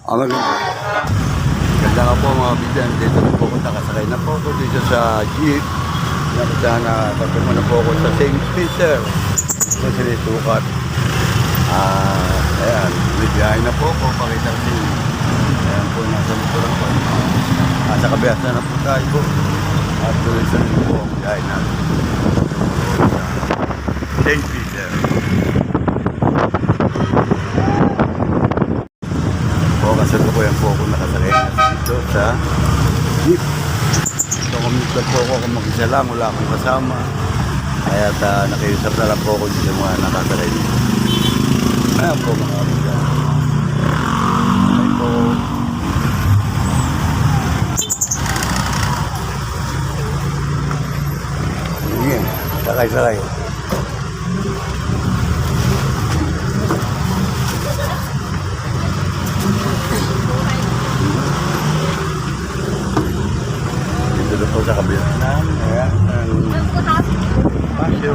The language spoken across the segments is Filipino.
Ganda nga po mga bidan. Dito na po ako nakasakay na po ako dito sa jeep. Nakasama na tatamo na po ako sa St. Peter. Ito sinisukat. Ayan. Bibiyahin na po ako. Pakita ko siya. Ayan po nasa likuran po. Sa kabiyasan na po tayo. At tuloy sa likuran po ang biyahin natin. St. Peter. Kasunod ko yan po ako nakasakay dito sa jeep. Ito commute po ako kung mag-isa lang, wala akong kasama. Kaya nakiusap na lang po ako dito mga nakasakay dito. Ayan po mga kapatid. Ayan po. Sige, sakay-sakay. Dito po sa kabilang. Ayan. Pasyo.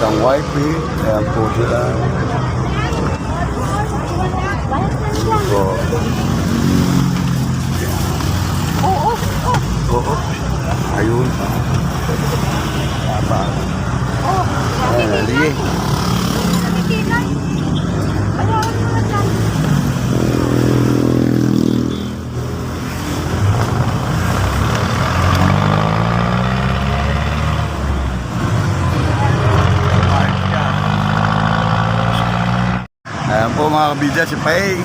Ang wifi, ayan po sila. So, oo. Ayun. Apa? Ayan, haligi. Ayan po mga kabida, si Paeng.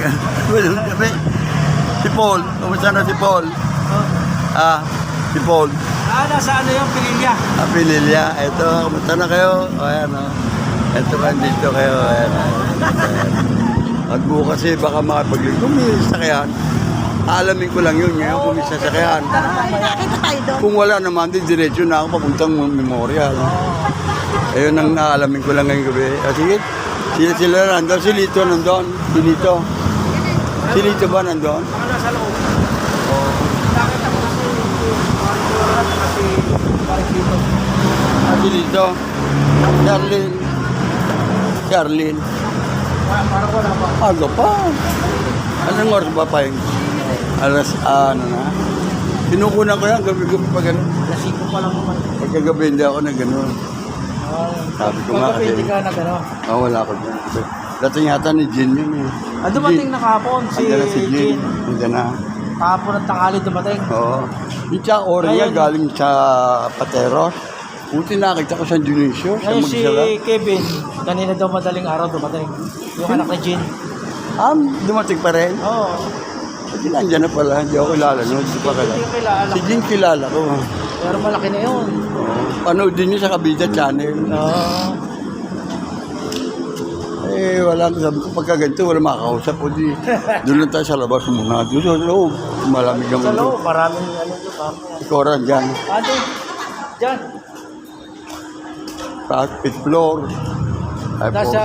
Si Paul. Kumusta na si Paul? Si Paul. Nasa ano yung Pililya? Pililya. Ito, kumusta na kayo? Ayan o. Ito ba, dito kayo. Ayan. At bukas baka makapaglig. Kung may sasakyan, aalamin ko lang yun ngayon kung may sasakyan. Kung wala naman, diretso na ako papuntang Memorial. Ayun ang naalamin ko lang ngayong gabi. Sige. Sila nandun, si Lito nandun, si Lito. Si Lito ba nandun? Nasa loob. Nakita ko Si Lito. Charlene. Parang wala pa. Aga pa. Anong oras ba pa yung? Alas, ano na? Pinukunan ko yan, gabi-gabi pa gano'n. Lasiko pa lang naman. Pagkagabi hindi ako na gano'n. Sabi ko nga kasi. Pagkapindi ka na gano'n. Wala ko dyan. Dating yata ni Jin yun eh. Dumating na kahapon si Andiyan na si Jin. Jin. Andiyan na. Kahapon ng tanghali dumating. Oo. Yung tsaka Oria Ngayon- galing sa Pateros. Buti nakita ko sa Dionisio. Sa Ngayon si Magsala. Kevin, kanina daw madaling araw dumating. Yung anak ni Jin. Dumating pa rin. Oo. Hindi nandiyan na pala. Hindi ako kilala. No? Hindi pa kilala. Hindi ko kilala. Si Jin kilala ko. Pero malaki na yun. Panood din niyo sa Kabida Channel. Oo. Wala. Sabi ko, pagka ganito, wala makakausap. O di, doon lang tayo sa labas muna. Doon sa loob. Malamig Sa naman loob, doon. maraming ano yun. Mamaya. Koran dyan. Ate, dyan. Fifth floor. Ay, Nasa,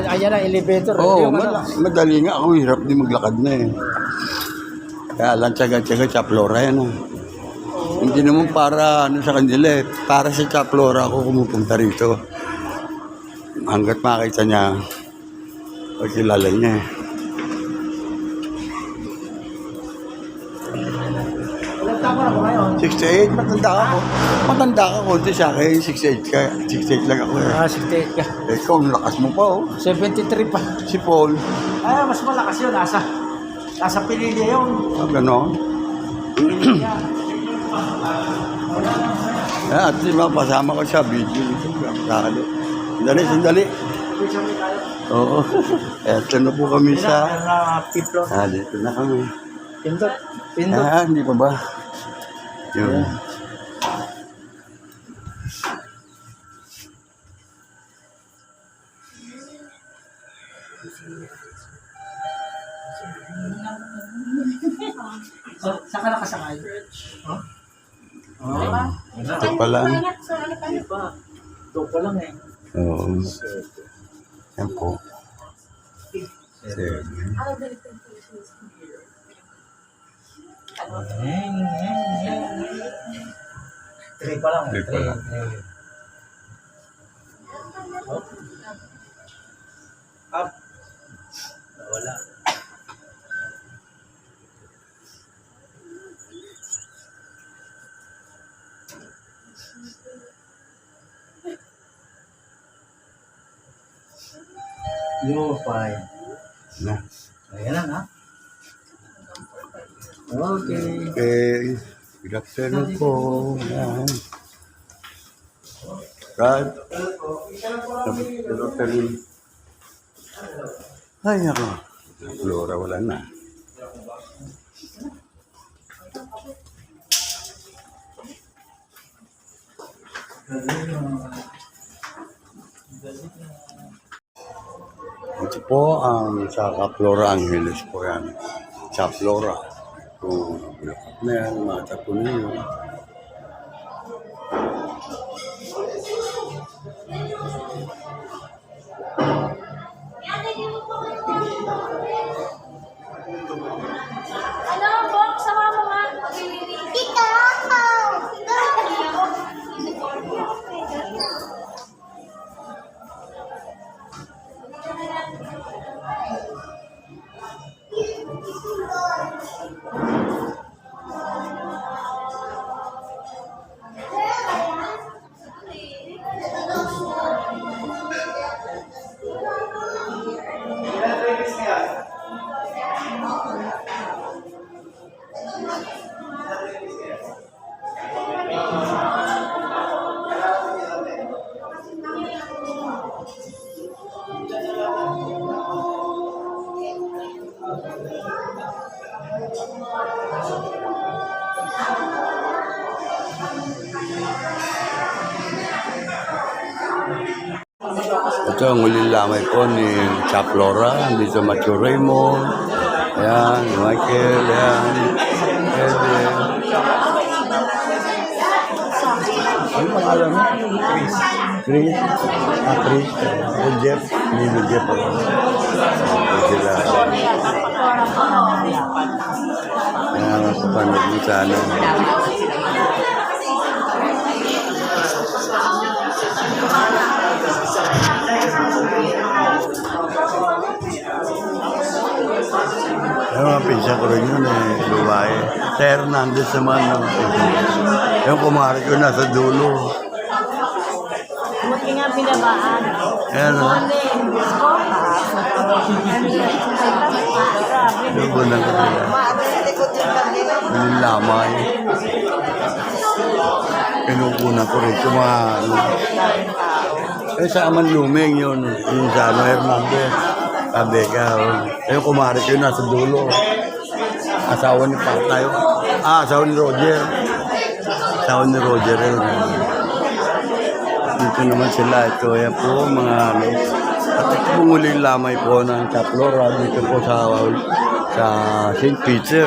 ayan na, elevator. Oo, Yung ano, madali nga. Ako hirap din maglakad na eh. Kaya lang tsaga-tsaga Chaplora yan ah. Hindi naman para ano sa kanila eh. Para sa Chaplora ako kumupunta rito. Hanggat makita niya, pagkilala niya eh. ilang taon na ba ngayon? 68, matanda ka ko. Matanda ka konti sa akin, 68 ka. 68 lang ako eh. 68 ka. Ikaw, ang lakas mo pa oh. 73 pa. Si Paul, Mas malakas yun. Nasa Pililya yun. gano'n. Pililya. At di ba, pasama ko sa video. Sandali. Sandali. Oo. Eto na po kami sa... Piplo. Dito na kami. Pindot. Pindot. Hindi pa ba? Yun. Saan ka nakasakay? Huh? Ito pa lang. Ito pa lang eh. Oo. Yan po. Sige. Three pa lang. Three pa lang. Up. Wala. Yo, fine. Na. Ayan lang ha. Okay. Okay. Good afternoon po. Yan. Brad. Good afternoon. Ay, ako. Flora, wala na. Ito po ang sa Flora Angeles po yan. Sa Flora. Kung lakat na yan, mata po ninyo. Ano, Bok? Sama mo nga. Ikaw! Ito ang huling lamay po ni Chaplora. Dito Macho Raymond. Ayan, Michael. Ayan. Evan. Ano pangalan mo? Chris. Chris? Chris. Ako Jeff. Hindi mo Jeff ako. Sila. Ayan, kapanood mo sana. Yung mga pinsa ko rin yun eh, babae. Sa Hernandez naman. No? Yung kumari ko nasa dulo. Buti nga pinabaan. Ayan o. Ano eh, Diyos ko? Lubunan ko nila. Nilamay. Pinukunan ko rin yung mga ano. Sa Aman Lumeng yun. Yung sa ano, Hernandez. Sabi ka. Yung kumari ko yun nasa dulo. Asawa ni Patay. Asawa ni Roger. Asawa ni Roger yun. Dito naman sila. Ito yan po mga ano. At ito po muling lamay po ng Caplora dito po sa St. Peter.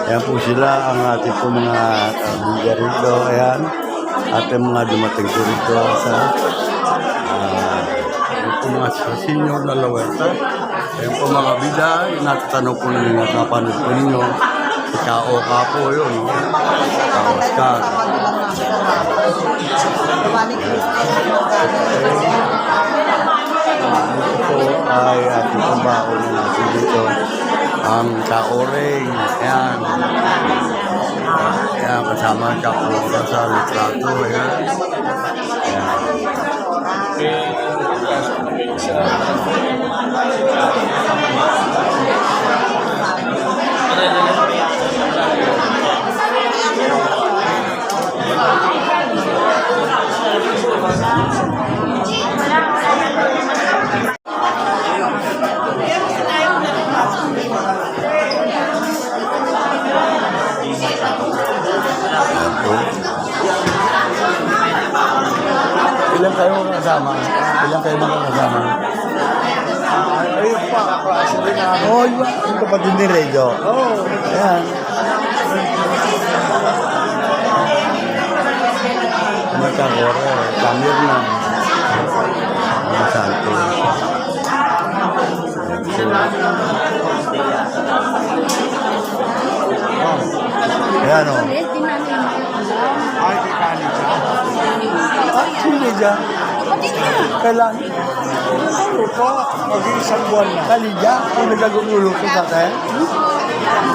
Ayan po sila ang ating po mga kaibigan rito. Ayan. Ating mga dumating po rito sa po mga senior na laweta. Ayan po mga bida. Natatanong po ninyo, napanood po ninyo. Ikao ka po yun. Kaos ka. Ito po ay ating pambao na natin dito. Ang kaoreng. Ayan. Ayan, kasama ang kapura sa litrato. Ayan. Ilan kayo mga kasama? Ilan kayo mga kasama? Ayun pa, kaklase din namin. Oh, yung kapatid ni Rejo. Oo. Ayan. Magkakore. Kamir na. Mga santo. Ayan o. Ay, kay Kani siya. Sino dyan? Kailan? Ano po? Mag-iisang buwan na. Kalidya? Kung nagagululong ko sa atin?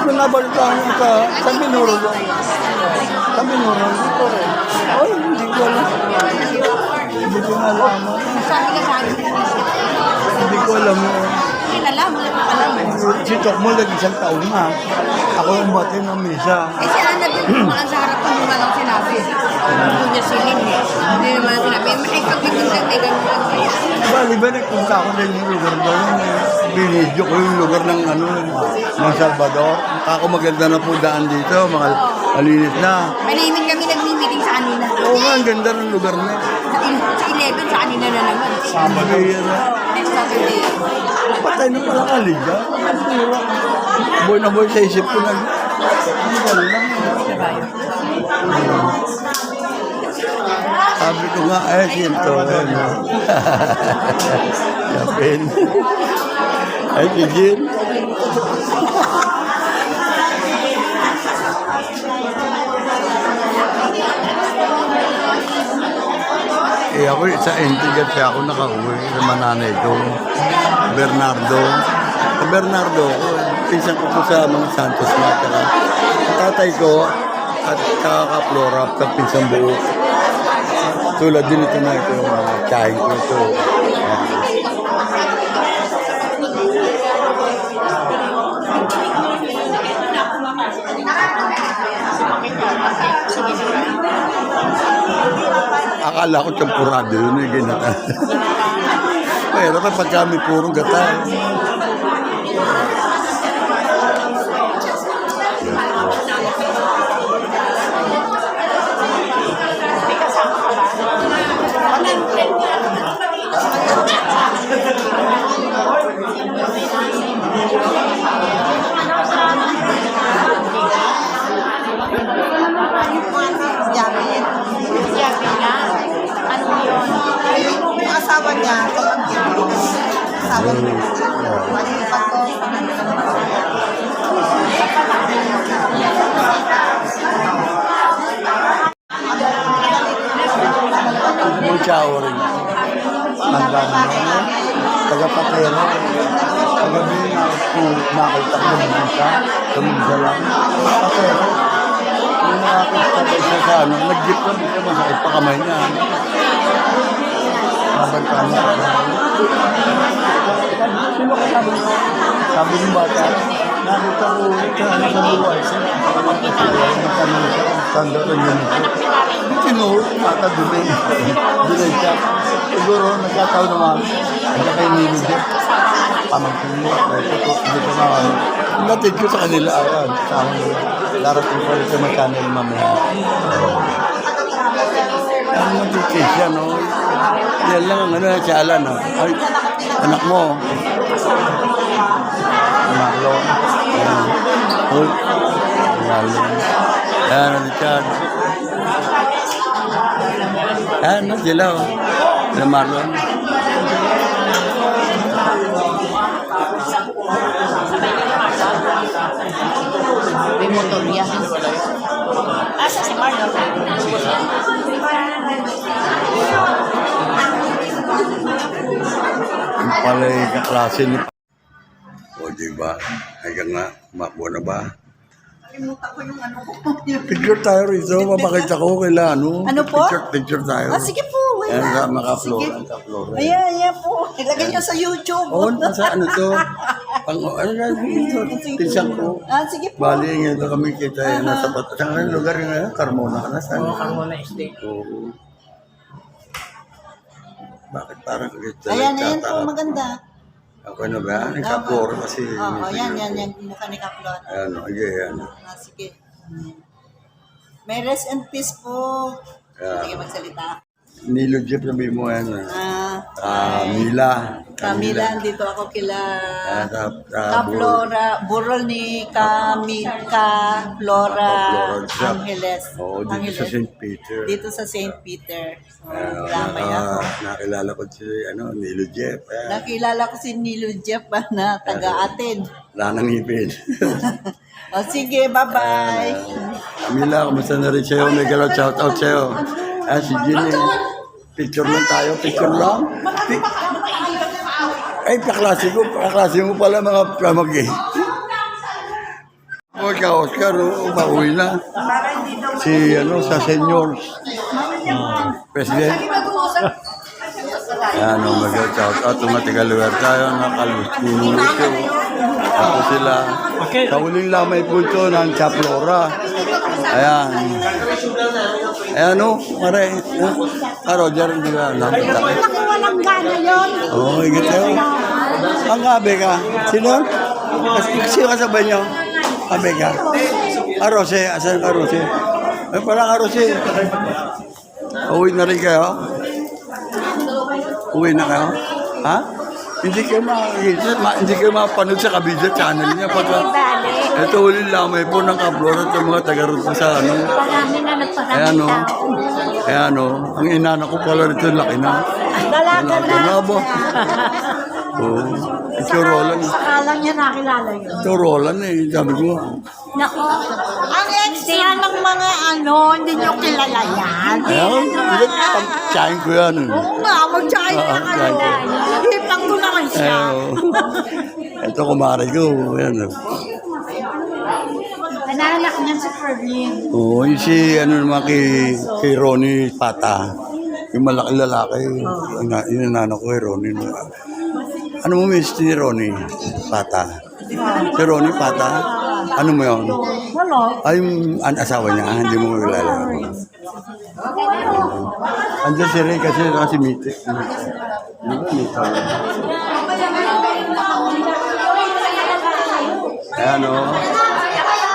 Ito nabalitaan yung sa Binuro doon. Sa Binuro. Dito rin. Ay, hindi ko alam. Hindi ko nga alam. Hindi ko alam yun. Kilala mo lang alam. Si Tokmol nag-isang taon na. Ako umati ng misa. Eh si Ana din, mga sa harapan mo na lang sinabi. Hindi niya silin eh. Hindi naman sinabi. May kagbigong kaibigan mo lang kaya. Bali ba nagpunta ako din yung lugar doon? Binidyo ko yung lugar ng ano, ng Salvador. Ako maganda na po daan dito, mga malinis na. Maniming kami nagmi-meeting sa kanina. Oo nga, ang ganda ng lugar na. Sa 11 sa kanina na naman. Sabado yan. Next Saturday. Patay na pala Kalidya. Boy na boy sa isip ko na. Ano ba lang? Sabi ko nga, sinto. Yapin. Ay, Kijin. Ako sa Antigua siya ako nakauwi sa mananay ko. Bernardo. Sa Bernardo, pinsan ko po sa mga Santos na. Ang tatay ko at kakaplora at pinsang buo. Tulad din ito na ito yung mga kain ko ito. Akala ko champurado yun yung ginata. Pero kapag kami puro gata. Yung asawa niya, asawa niya, malilipat ko. Yung chow rin. Nandang mo. Taga-patero. Kagabi nakita ko naman siya. Tumigsa lang. Patero. Yung nakakita ko siya sa ano. Nag-jeep ko dito. Masakit pa kamay niya. Habang kami. Sino kasama mo? Sabi ng bata, nakita ko sa buwan. Nagtanong siya kung saan daw rin yun. Tinuhod, mata dumi. Dili siya. Siguro, nagkataon naman. Hindi kayo nilidya. Pamangkin mo. Hindi ko na ano. Natid ko sa kanila. Ayan, sa akin. Darating pa rin sa mga channel mamaya. Ang matitid siya, no? Yan lang ang ano, si Alan, no? Ay, anak mo. Marlon. Uy. Marlon. Ayan, ano siya? Ayan, no? Sila, oh. Sila Marlon. May motor niya. Asa si Marlon? Yung pala yung kaklase ni... O, diba? Hanggang nga, makbo na ba? Kalimutan ko yung ano ko. Picture tayo rito. Mapakita ko kaila, ano? Ano po? Picture tayo. Sige po. Ayan, Wala. sa maka-upload. Sige. Maka-upload. Ayan po. Ilagay niyo sa YouTube. Oo, nasa ano to? Ano na dito? Pinsang ko. Sige po. Bali, ngayon kami kita nasa Batas. Saan ang lugar ngayon? Carmona ka na? Saan? Carmona Estate. Oo. Bakit parang kita? Ayan po. Maganda. Ako na ba? Nagka-floor kasi. Oo, yan. Mukha ni Kaplon. Ayan, ayan. Sige. May rest and peace po. Yeah. Sige, magsalita. Nilo Jeff sabi mo yan. Mila. Camila, dito ako kila Flora. Flora, burol ni Flora Angeles. Oo, dito sa St. Peter. Dito sa St. Peter. So, ramay ako. Nakilala ko si Nilo Jeff. Nakilala ko si Nilo Jeff na taga-atin. Lanang ipin. O sige, bye-bye. Mila, kumusta na rin sa'yo? May galaw shout out sa'yo. Si Ginny. Picture lang tayo. Picture lang. Ay, kaklase mo pala mga pamag-eh. O, Oscar, pauwi na. Si, sa seniors. President. Ayan, mag-shout out. Tumatigal lugar tayo. Nakalusyo. Ako sila. Sa huling lamay po ito ng Chaplora. Ayan. Ayan mare. Roger, hindi ka nakita. Walang gana yun. Oo, higit tayo. Ang kabe ka. Sino? Sino kasabay niyo? Kabe ka. Arose. Asan ka, Arose? Ay, parang Arose. Uwi na rin kayo? Uwi na kayo? Ha? Hindi kayo mapanood sa Kabidya channel niya. Ito ulit lamay po ng Kaplora at mga taga-root sa ano. Ayan Ayan ang inana ko pala rito, laki na. Dalaga na. ba? Oo. Ito Roland. Sakalang niya nakilala yun. Ito Roland sabi ko. Nako, ang extra ng mga hindi nyo kilala yan. Ayan, pag-chain ko yan. Oo nga, mag-chain na kayo. Hipang ko naman siya. Ito kumari ko. Ayan. Nananak niyan si Ferlin. Oo, yung si naman kay Ronnie Pata. Yung malaki lalaki. Yung nanak ko kay Ronnie. Ano mo miss ni Ronnie Pata? Si Ronnie Pata? Ano mo yun? Wala. Ay, yung asawa niya, hindi mo kilala. Andiyan si Ray kasi Mite. Ayan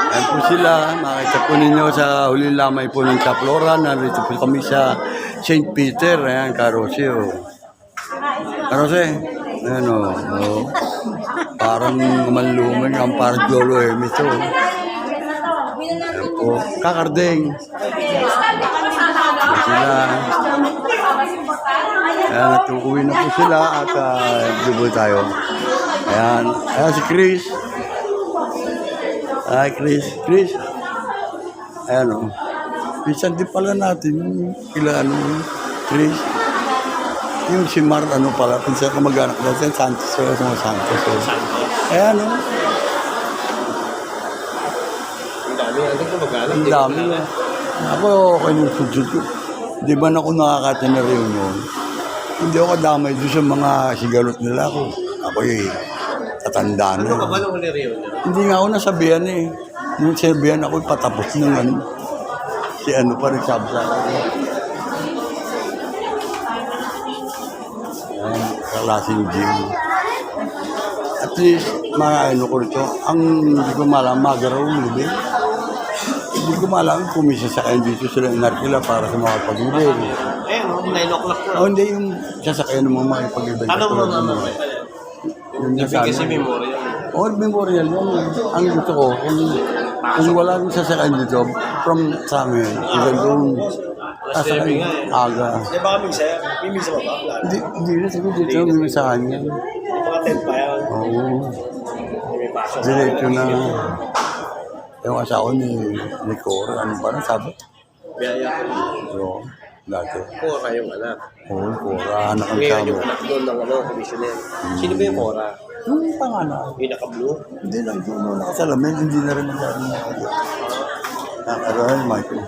Ayan po sila. Makita po ninyo sa huling lamay po ng Chaplora. Narito po kami sa St. Peter. Ayan, Karose. Karose. Ayan parang manlumang ang parang Jolo Ito. Ayan po. Kakardeng. Sila. Ayan, natukuwi na po sila at dubo tayo. Ayan. Ayan si Chris. Ay, Chris. Ayan Pinsan din pala natin yung Chris. Yung si Mar, pala, pinsan ko mag-anak natin, Santos. Ayan Ang dami. Ako, okay nung sudjud ko. Di ba na ako nakakata na reunion? Hindi ako kadamay doon sa mga sigalot nila ako. Ako'y tatanda na. Ano ka ba nung reunion? Hindi nga ako nasabihan eh. Nung sabihan ako'y patapos ng ano. Si ano pa rin sabi sa akin. Ayan, kalasing gym. At least, mga ano ko rito, ang hindi ko malam, magaraw ng libing. Hindi ko malam, kumisa sa kayo dito sila ng Narkila para sa mga pag-ibig. Eh, 9 o'clock na. O hindi yung sasakyan ng mga pag-ibig. Ano mo naman? Yung Ibig nasa kasi ano. memorial. O, memorial yun. Ang gusto ko, kung wala rin sasakyan dito, from sa amin, even doon, sasakyan aga. Di ba kami sa'yo? May misa ba ba? Hindi na siguro dito, may sa kanya. Mga 10 pa yan. Oo. May pasok. Diretso na. Yung asawa ni Cora, ano ba na sabi? Biyaya ko. Oo, dati. Kora yung anak. Oo, Cora, anak ang Ngayon sabi. yung anak doon ng commissioner. Sino ba yung Kora? Yung pangalan. Yung naka-blue? Hindi lang ito, nakasalamin, hindi na rin masyadong nakakaya. Nakakaroon, Michael.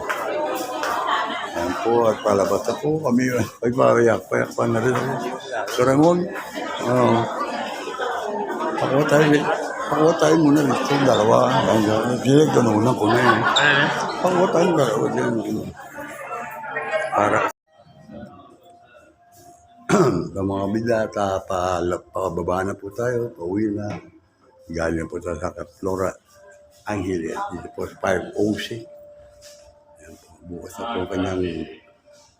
Ayan po, at palabas ako, kami, ay payak pa na rin ako. Karamon, pakuha tayo muna dito, dalawa. Ginaganunan ko na yun. Pakuha tayo dalawa dyan. Para sa mga bidata, pakababa na po tayo, pauwi na. Galing na po tayo sa Flora Angeles, dito po sa 506. Ayan po, bukas na po ang kanyang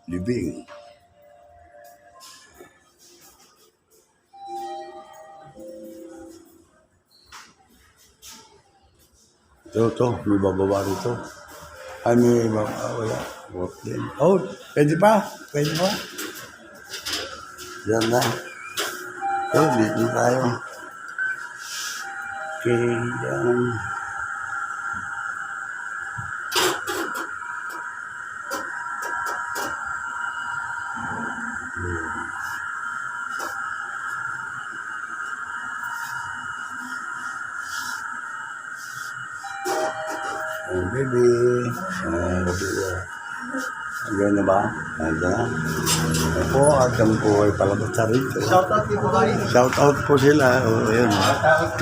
libing. Ito, may bababa rito. Ay, may bababa, wala. Work din. Oh, pwede pa? Pwede pa? Diyan na. So, dito tayo. Okay, yan. Oh, baby. Hanggang na ba? Hanggang na. Ako, at kami po ay palabas na rito. Shoutout din po kayo. Shout out po sila. O, ayun.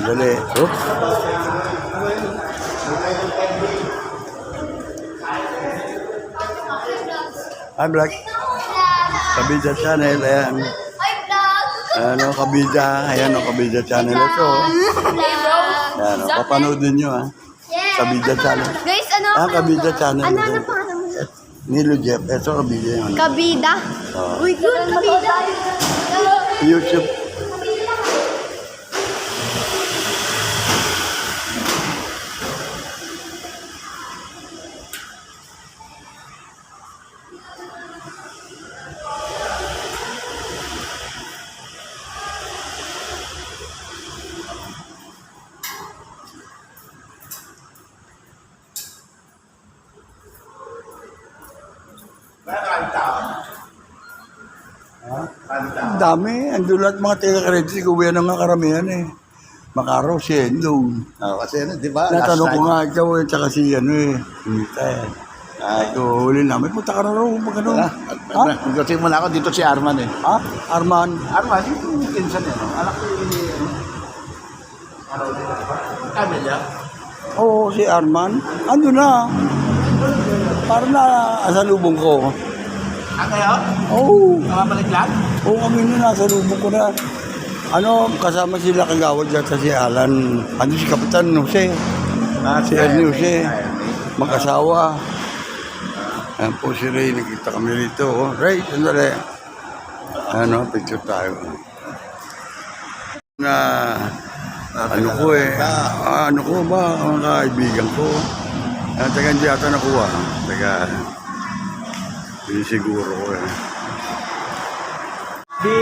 Dali. Oops. Hi, Black. Kabida Channel. Ayan. Ayan o, Kabida. Ayan o, Kabida Channel. Ito. Ayan o, papanoodin nyo ha. Kabida Channel. Guys, ano? Kabida Channel. Ano pangalan mo? Nilo Jeff. Ito, Kabida yun. Kabida? Oo. Uy, good, Kabida. YouTube. Ang dami. Ang dulat mga taga-credit. Kuya na nga karamihan eh. Makaraw si Endong. Kasi ano, di ba? Natanong ko nga ikaw eh, tsaka si ano eh. Kumita eh. Ito, huli namin. Punta ka na raw. Magano. Ha? Kasi muna ako dito si Arman eh. Ha? Arman? Arman, yung pinsan eh. No? Anak ko yung araw dito, di ba? Camilla. Oo, si Arman. Ando na. Parang na asalubong ko. Ngayon? Oo. Nakabalik lang? Oo, kami na nasa lubong ko na. Ano, kasama sila kagawad dyan si Alan. Ano si Kapitan Jose. Si Ernie Jose. Mag-asawa. Ayan po si Ray. Nakita kami rito. Oh. Ray, sandali. Ano, picture tayo. Na, ano ko eh. Ano ko ba? Ang kaibigan ko. Teka, hindi ata nakuha. Teka. Hindi siguro ko eh. Di